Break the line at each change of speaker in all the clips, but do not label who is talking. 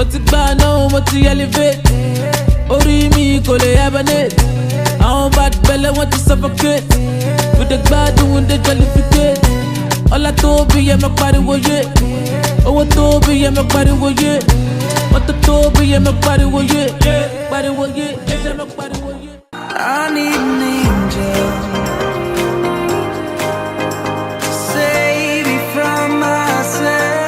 What's it bad now? What's the elevate? Ori mi kole abanate. I'm bad belly want to suffocate. With the bad doing the jollificate. All I told me, I'm a party with it. Oh, I told me, I'm a party with it. What the told me, I'm a party with it. Party with it. I'm a party with it. I need an angel to save me from myself.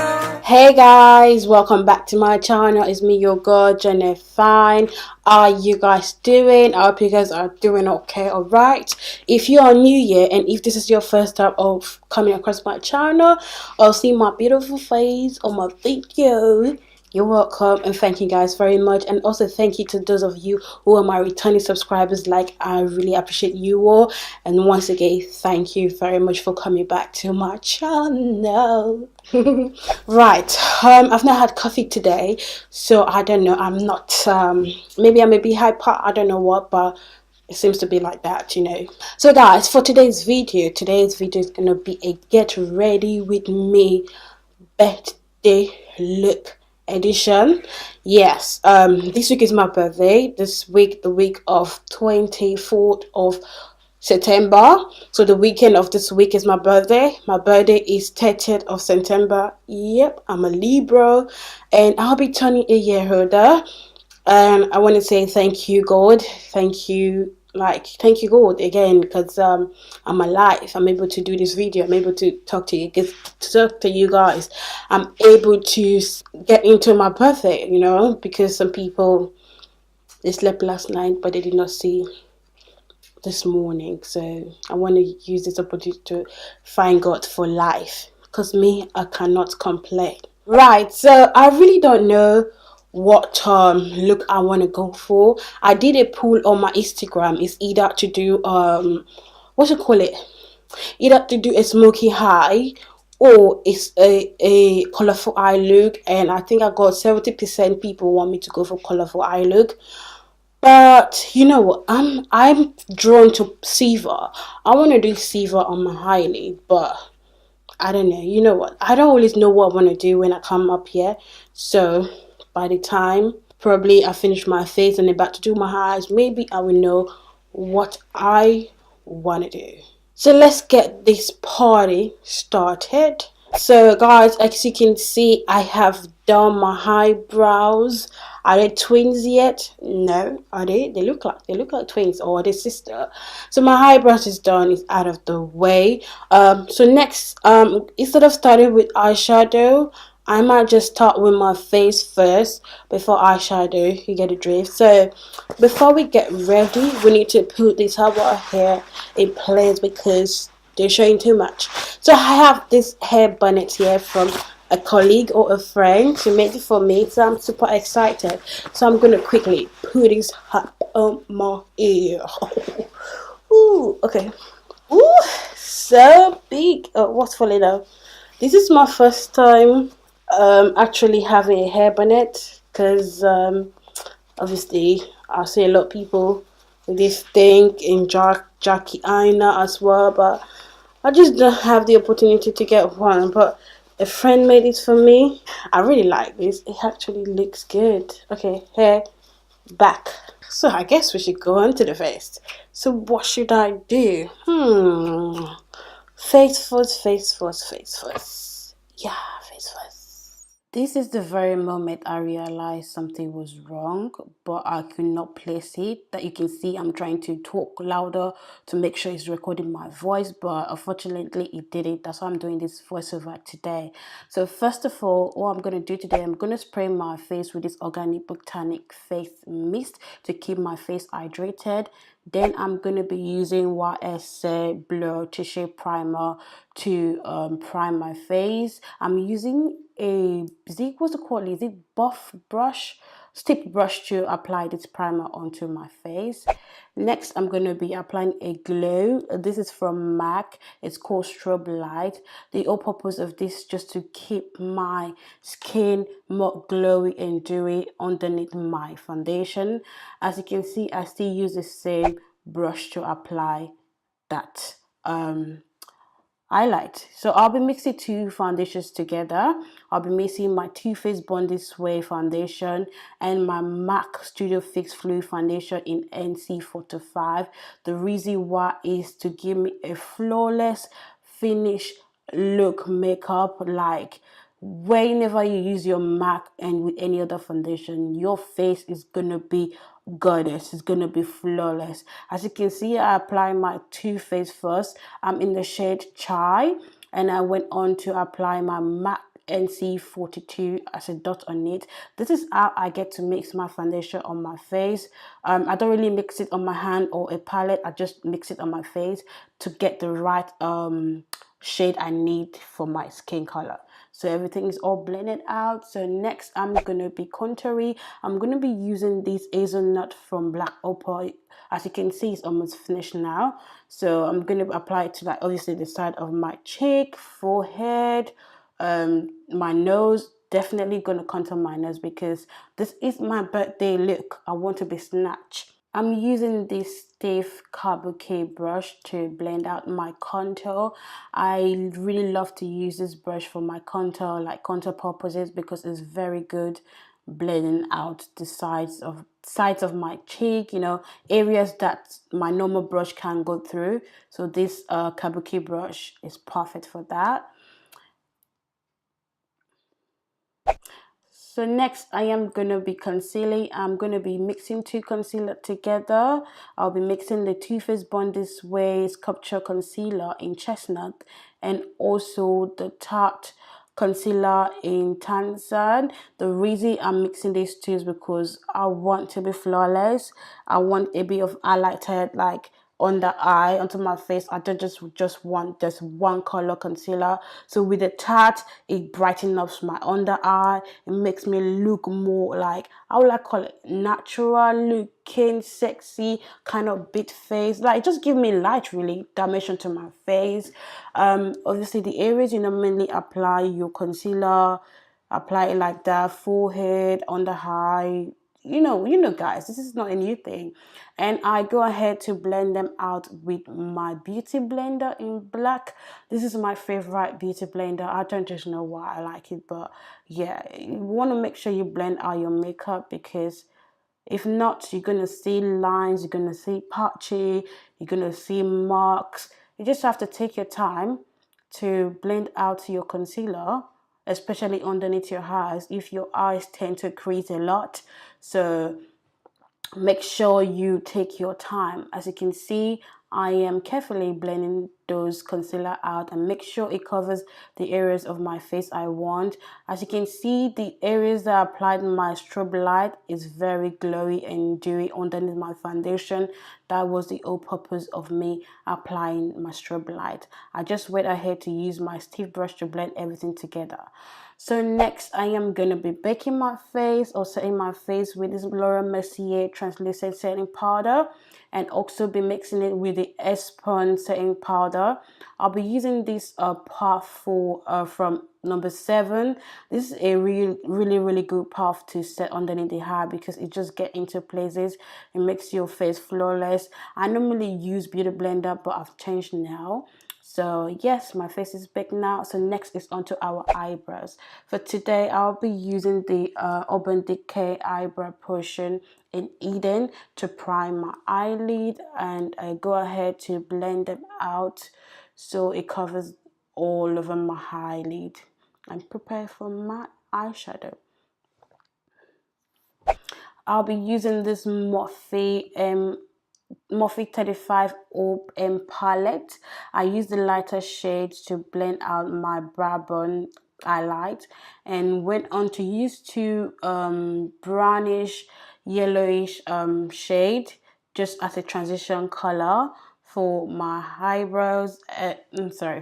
Hey guys, welcome back to my channel. It's me, your girl Jenny. Fine. How are you guys doing? I hope you guys are doing okay. All right, if you are new here and if this is your first time of coming across my channel or see my beautiful face on my video, you're welcome and thank you guys very much. And also thank you to those of you who are my returning subscribers. Like, I really appreciate you all, and once again thank you very much for coming back to my channel. Right, I've not had coffee today, so I don't know, I'm not maybe I may be hyper, I don't know what, but it seems to be like that, you know. So guys, for today's video is gonna be a get ready with me birthday look edition. Yes, this week is my birthday. This week, the week of 24th of September. So the weekend of this week is my birthday. My birthday is 30th of September. Yep, I'm a Libra and I'll be turning a year older. And I want to say thank you, God. Thank you, thank you, God, again, because I'm alive. I'm able to do this video. I'm able to talk to you guys. I'm able to get into my birthday, you know, because some people, they slept last night but they did not see this morning. So I want to use this opportunity to thank God for life, because me, I cannot complain. Right, so I really don't know what look I want to go for. I did a poll on my Instagram. It's either to do what you call it, either to do a smoky eye or it's a colorful eye look, and I think I got 70% people want me to go for colorful eye look. But you know what, I'm drawn to silver. I want to do silver on my eyelid, but I don't know, you know what, I don't always know what I want to do when I come up here. So by the time probably I finish my face and about to do my eyes, maybe I will know what I want to do. So let's get this party started. So guys, as you can see, I have done my eyebrows. Are they twins yet? No. Are they? They look like twins, or are they sister? So my eyebrows is done, is out of the way. So next, instead of starting with eyeshadow, I might just start with my face first before eyeshadow. You get a drift. So before we get ready, we need to put this eyebrow hair in place because they're showing too much. So I have this hair bonnet here from a colleague or a friend. She made it for me, so I'm super excited. So I'm gonna quickly put this up on my ear. Ooh, okay. Ooh, so big. Oh, what's falling out? This is my first time actually having a hair bonnet, because obviously I see a lot of people with this thing in Jackie Aina as well, but I just don't have the opportunity to get one. But a friend made it for me. I really like this. It actually looks good. Okay, hair back. So I guess we should go on to the face. So what should I do? Face first, face first, face first. Yeah, face first. This is the very moment I realized something was wrong, but I could not place it. That you can see I'm trying to talk louder to make sure it's recording my voice, but unfortunately it didn't. That's why I'm doing this voiceover today. So first of all, what I'm going to do today, I'm going to spray my face with this organic botanic face mist to keep my face hydrated. Then I'm going to be using YSL Blur Touche Primer to prime my face. I'm using a, what's it called? Is it buff brush? Stick brush to apply this primer onto my face. Next, I'm going to be applying a glow. This is from MAC. It's called Strobe Light. The whole purpose of this is just to keep my skin more glowy and dewy underneath my foundation. As you can see, I still use the same brush to apply that highlight. So I'll be mixing two foundations together. I'll be mixing my Too Faced Born This Way foundation and my MAC Studio Fix Fluid foundation in NC45. The reason why is to give me a flawless finish look makeup. Like whenever you use your MAC and with any other foundation, your face is gonna be gorgeous. It's gonna be flawless. As you can see, I apply my Too Faced first. I'm in the shade Chai, and I went on to apply my MAC NC42 as a dot on it. This is how I get to mix my foundation on my face. I don't really mix it on my hand or a palette. I just mix it on my face to get the right shade I need for my skin color. So everything is all blended out. So next I'm gonna be contouring. I'm gonna be using this hazelnut from Black Opal. As you can see, it's almost finished now. So I'm gonna apply it to, like, obviously the side of my cheek, forehead, my nose. Definitely gonna contour my nose because this is my birthday look. I want to be snatched. I'm using this stiff kabuki brush to blend out my contour. I really love to use this brush for my contour, like contour purposes, because it's very good blending out the sides of my cheek, you know, areas that my normal brush can't go through. So this kabuki brush is perfect for that. So next I am going to be concealing. I'm going to be mixing two concealer together. I'll be mixing the Too Faced Born This Way Sculpture Concealer in Chestnut and also the Tarte concealer in Tanzan. The reason I'm mixing these two is because I want to be flawless. I want a bit of highlighted, like, on the eye, onto my face. I don't just want just one color concealer. So with the Tarte, it brightens up my under eye. It makes me look more like, I would like call it natural looking, sexy kind of bit face. Like, just give me light, really, dimension to my face. Obviously the areas you normally apply your concealer, apply it like that: forehead, under eye. You know, guys, this is not a new thing. And I go ahead to blend them out with my beauty blender in black. This is my favorite beauty blender. I don't just know why I like it, but yeah, you want to make sure you blend out your makeup, because if not, you're gonna see lines, you're gonna see patchy, you're gonna see marks. You just have to take your time to blend out your concealer, especially underneath your eyes if your eyes tend to crease a lot. So make sure you take your time. As you can see, I am carefully blending those concealer out and make sure it covers the areas of my face I want. As you can see, the areas that I applied my strobe light is very glowy and dewy underneath my foundation. That was the whole purpose of me applying my strobe light. I just went ahead to use my stiff brush to blend everything together. So next I am going to be baking my face, or setting my face, with this Mercier translucent setting powder, and also be mixing it with the Airspun setting powder. I'll be using this puff from number 7. This is a really good puff to set underneath the hair because it just gets into places. It makes your face flawless. I normally use beauty blender, but I've changed now. So yes, my face is big now. So next is onto our eyebrows. For today, I'll be using the Urban Decay eyebrow potion in Eden to prime my eyelid, and I go ahead to blend them out so it covers all over my eyelid and prepare for my eyeshadow. I'll be using this Morphe 35 palette. I use the lighter shades to blend out my brow bone highlight, and went on to use two brownish yellowish shade just as a transition color for my eyebrows.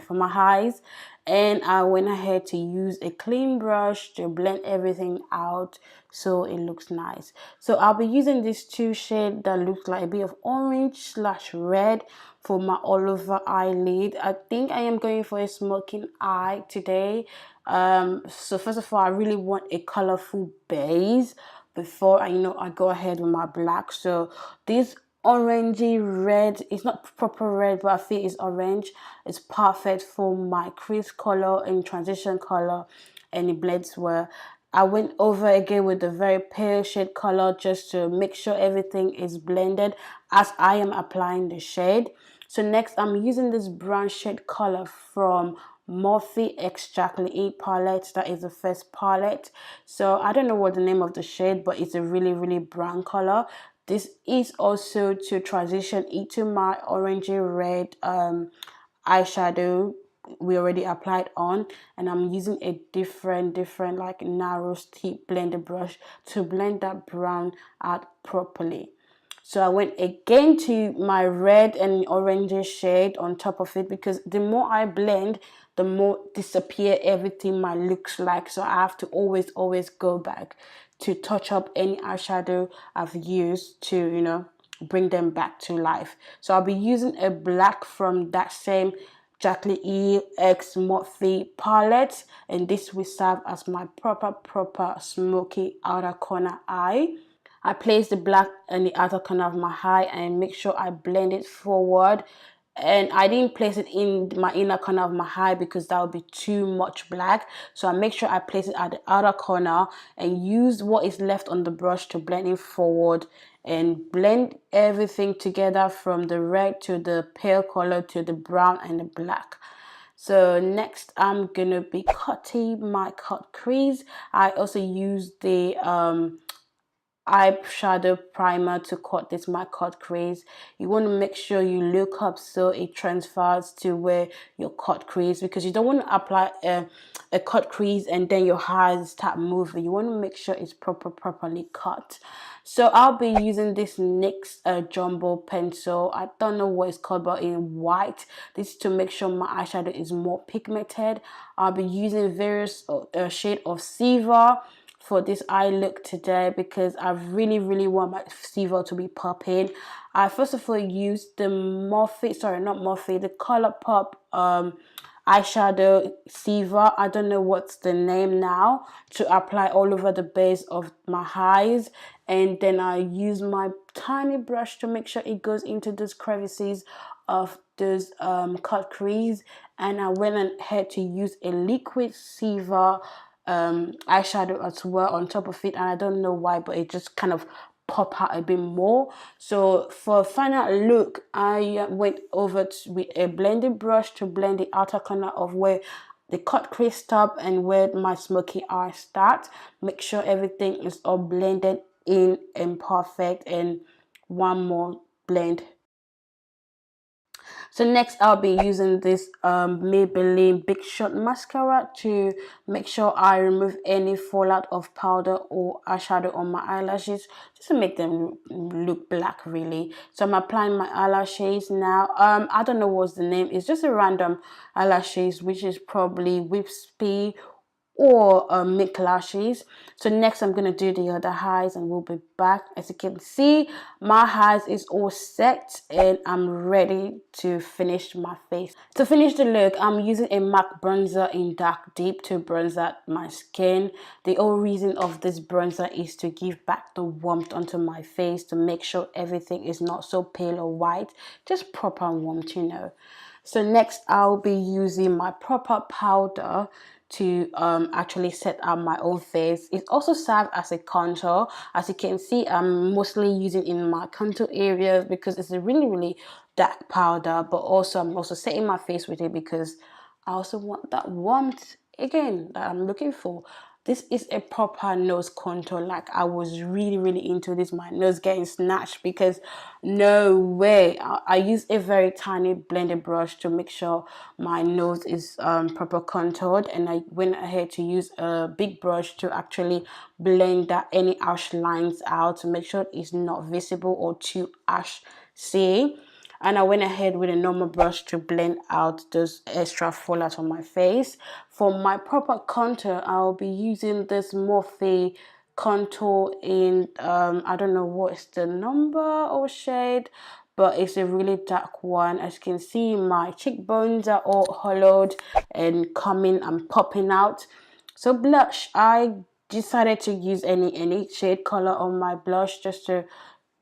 For my eyes. And I went ahead to use a clean brush to blend everything out so it looks nice. So I'll be using this two shade that looks like a bit of orange / red for my all over eyelid. I think I am going for a smoking eye today. So first of all, I really want a colorful base before I go ahead with my black. So this orangey red. It's not proper red, but I feel it's orange. It's perfect for my crease color and transition color, and it blends well. I went over again with the very pale shade color just to make sure everything is blended as I am applying the shade. So next I'm using this brown shade color from Morphe X Chocolate 8 palette. That is the first palette. So I don't know what the name of the shade, but it's a really brown color. This is also to transition into my orangey red eyeshadow we already applied on, and I'm using a different like narrow tip blender brush to blend that brown out properly. So I went again to my red and orange shade on top of it, because the more I blend, the more disappear everything my looks like. So I have to always go back to touch up any eyeshadow I've used to, you know, bring them back to life. So I'll be using a black from that same Chocolate X Morphe palette, and this will serve as my proper smoky outer corner eye. I place the black in the outer corner of my eye and make sure I blend it forward. And I didn't place it in my inner corner of my eye because that would be too much black. So I make sure I place it at the outer corner and use what is left on the brush to blend it forward and blend everything together from the red to the pale color to the brown and the black. So next I'm gonna be cutting my cut crease. I also use the eyeshadow primer to cut this my cut crease. You want to make sure you look up so it transfers to where your cut crease, because you don't want to apply a cut crease and then your eyes start moving. You want to make sure it's properly cut. So I'll be using this NYX jumbo pencil. I don't know what it's called, but in white. This is to make sure my eyeshadow is more pigmented. I'll be using various shade of silver for this eye look today, because I really want my silver to be popping. I first of all used the the ColourPop eyeshadow silver, I don't know what's the name now, to apply all over the base of my eyes. And then I use my tiny brush to make sure it goes into those crevices of those cut crease. And I went ahead to use a liquid silver eyeshadow as well on top of it, and I don't know why, but it just kind of pop out a bit more. So for final look, I went over with a blending brush to blend the outer corner of where the cut crease stop and where my smoky eye start. Make sure everything is all blended in and perfect, and one more blend. So next I'll be using this Maybelline Big Shot mascara to make sure I remove any fallout of powder or eyeshadow on my eyelashes, just to make them look black really. So I'm applying my eyelashes now. I don't know what's the name. It's just a random eyelashes, which is probably Wispy or mink lashes. So next I'm gonna do the other eyes and we'll be back. As you can see, my eyes is all set and I'm ready to finish my face. To finish the look, I'm using a MAC bronzer in Dark Deep to bronze out my skin. The whole reason of this bronzer is to give back the warmth onto my face, to make sure everything is not so pale or white, just proper warmth, you know. So next I'll be using my proper powder to actually set up my own face. It also serves as a contour. As you can see, I'm mostly using in my contour areas because it's a really dark powder, but also I'm also setting my face with it because I also want that warmth again that I'm looking for. This is a proper nose contour. Like, I was really into this, my nose getting snatched, because no way. I use a very tiny blended brush to make sure my nose is proper contoured, and I went ahead to use a big brush to actually blend that any harsh lines out to make sure it's not visible or too harsh. See? And I went ahead with a normal brush to blend out those extra fallout on my face. For my proper contour, I'll be using this Morphe contour in, I don't know what's the number or shade, but it's a really dark one. As you can see, my cheekbones are all hollowed and coming and popping out. So blush, I decided to use any shade color on my blush just to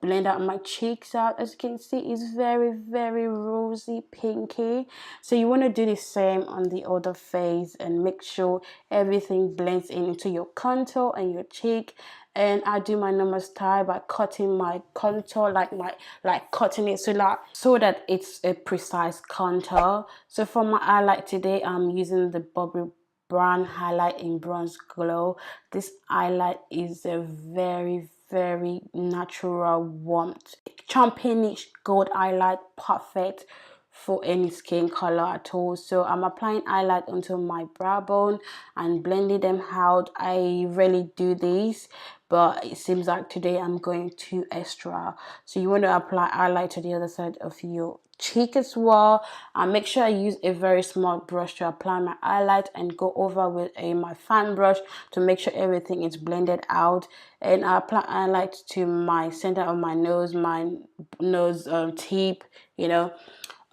blend out my cheeks out. As you can see, it's very, very rosy pinky. So you want to do the same on the other face and make sure everything blends in into your contour and your cheek. And I do my normal style by cutting my contour, like cutting it so that it's a precise contour. So for my highlight today, I'm using the Bobbi Brown highlight in Bronze Glow. This highlight is a very, very natural warmth, champagne-ish gold highlight, perfect for any skin color at all. So I'm applying highlight onto my brow bone and blending them out. I rarely do this, but it seems like today I'm going too extra. So you want to apply highlight to the other side of your cheek as well, and make sure I use a very small brush to apply my highlight and go over with my fan brush to make sure everything is blended out. And I apply highlight to my center of my nose, tip, you know,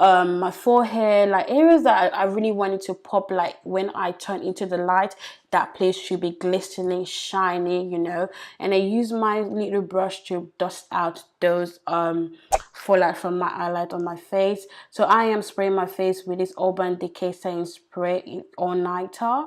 my forehead, like areas that I really wanted to pop. Like when I turn into the light, that place should be glistening, shiny, you know. And I use my little brush to dust out those fallout from my highlight on my face. So I am spraying my face with this Urban Decay Setting Spray all nighter.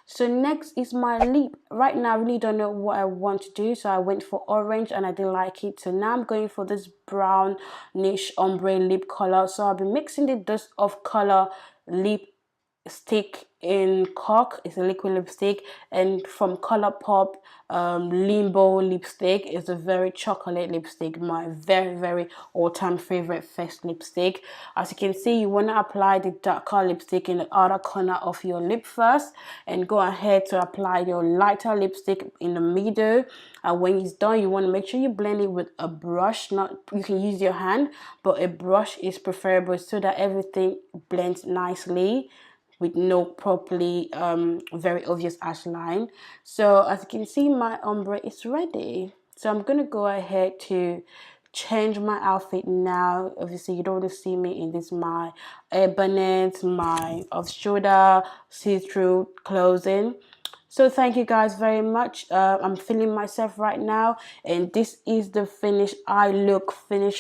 So next is my lip. Right now I really don't know what I want to do, so I went for orange and I didn't like it. So now I'm going for this brownish ombre lip color. So I'll be mixing the dust of color lipstick in Cock. It's a liquid lipstick, and from Colourpop Limbo lipstick is a very chocolate lipstick, my very, very all-time favorite first lipstick. As you can see, you want to apply the darker lipstick in the outer corner of your lip first, and go ahead to apply your lighter lipstick in the middle. And when it's done, you want to make sure you blend it with a brush. Not, you can use your hand, but a brush is preferable so that everything blends nicely with no properly very obvious ash line. So as you can see, my ombre is ready. So I'm gonna go ahead to change my outfit now. Obviously you don't want to see me in this my bonnet, my off-shoulder see-through clothing. So thank you guys very much. I'm feeling myself right now, and this is the finished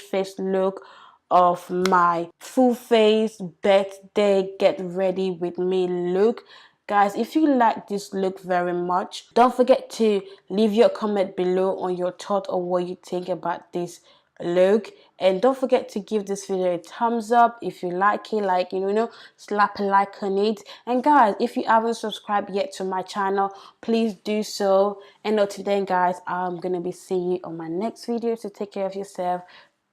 face look of my full face birthday get ready with me look. Guys, if you like this look very much, don't forget to leave your comment below on your thought or what you think about this look. And don't forget to give this video a thumbs up if you like it, like, you know, slap a like on it. And guys, if you haven't subscribed yet to my channel, please do so. And until then guys, I'm gonna be seeing you on my next video, so take care of yourself.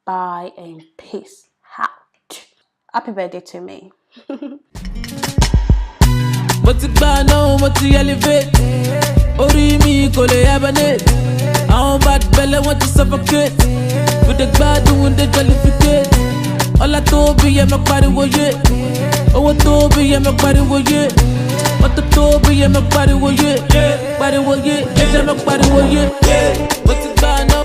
Bye and peace out. Happy birthday to me.
But it's bad now, but you elevate. Ori mi kole abanate. I'm bad belly want to suffocate. With the bad doing the jollificate. All I told be my body was it. Oh, I told be my body was it. What the told be my body was it. Body was it. My body was it. But it's bad now.